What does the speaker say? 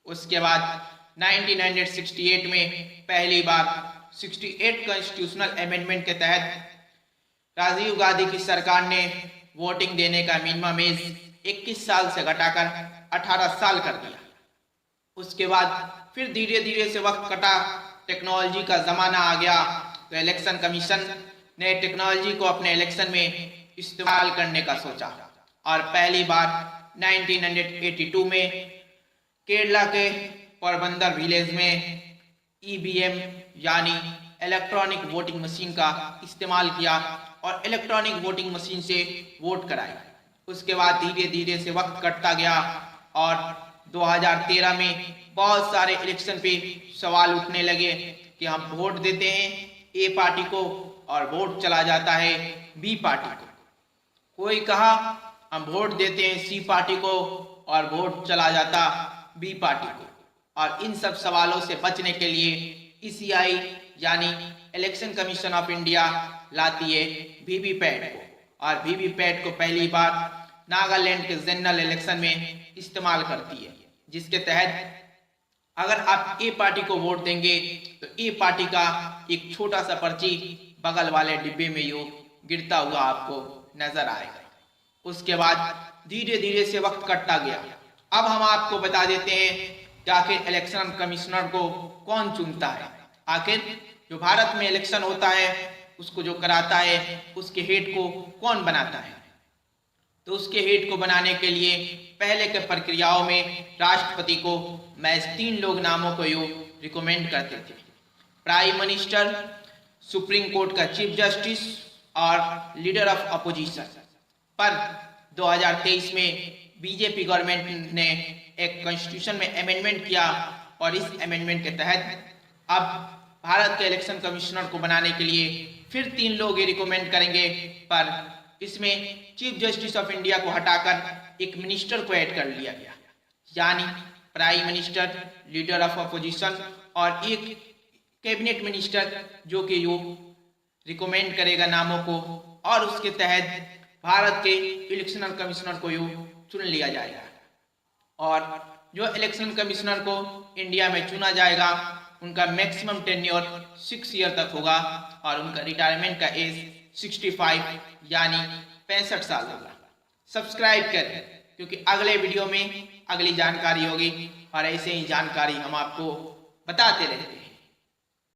उसके बाद 1968 में पहली बार 68 कॉन्स्टिट्यूशनल अमेंडमेंट के तहत राजीव गांधी की सरकार ने वोटिंग देने का मिनिमम एज 21 साल से घटाकर 18 साल कर दिया। उसके बाद फिर धीरे धीरे से वक्त कटा, टेक्नोलॉजी का जमाना आ गया, तो इलेक्शन कमीशन ने टेक्नोलॉजी को अपने इलेक्शन में इस्तेमाल करने का सोचा और पहली बार 1982 में केरला के पोरबंदर विलेज में ईवीएम यानी इलेक्ट्रॉनिक वोटिंग मशीन का इस्तेमाल किया और इलेक्ट्रॉनिक वोटिंग मशीन से वोट कराई। उसके बाद धीरे धीरे से वक्त कटता गया और 2013 में बहुत सारे इलेक्शन पे सवाल उठने लगे कि हम वोट देते हैं ए पार्टी को और वोट चला जाता है बी पार्टी को। कोई कहा हम वोट देते हैं सी पार्टी को और वोट चला जाता बी पार्टी को। और इन सब सवालों से बचने के लिए ईसीआई यानी इलेक्शन कमीशन ऑफ इंडिया लाती है वीवीपैट को और वीवीपैट को पहली बार नागालैंड के जनरल इलेक्शन में इस्तेमाल करती है, जिसके तहत अगर आप ए पार्टी को वोट देंगे तो ए पार्टी का एक छोटा सा पर्ची बगल वाले डिब्बे में यूं गिरता हुआ आपको नजर आएगा। उसके बाद धीरे धीरे से वक्त कटता गया। अब हम आपको बता देते हैं कि आखिर इलेक्शन कमिश्नर को कौन चुनता है। आखिर जो भारत में इलेक्शन होता है उसको जो कराता है उसके हेड को कौन बनाता है। तो उसके हेड को बनाने के लिए पहले के प्रक्रियाओं में राष्ट्रपति को महज 3 लोग नामों को यूं रिकमेंड करते थे, प्राइम मिनिस्टर, सुप्रीम कोर्ट का चीफ जस्टिस और लीडर ऑफ अपोजिशन। पर 2023 में बीजेपी गवर्नमेंट ने एक कॉन्स्टिट्यूशन में अमेंडमेंट किया और इस अमेंडमेंट के तहत अब भारत के इलेक्शन कमिश्नर को बनाने के लिए फिर 3 लोग ये रिकमेंड करेंगे, पर इसमें चीफ जस्टिस ऑफ इंडिया को हटाकर एक मिनिस्टर को ऐड कर लिया गया, यानी prime minister, leader of opposition और एक कैबिनेट मिनिस्टर जो कि यो रिकमेंड करेगा नामों को और उसके तहत भारत के इलेक्शन कमिश्नर को यो चुन लिया जाएगा। और जो इलेक्शन कमिश्नर को इंडिया में चुना जाएगा उनका मैक्सिमम टेन्योर 6 ईयर तक होगा और उनका रिटायरमेंट का एज 65 यानी 65 साल होगा। सब्सक्राइब करें क्योंकि अगले वीडियो में अगली जानकारी होगी और ऐसे ही जानकारी हम आपको बताते रहेंगे।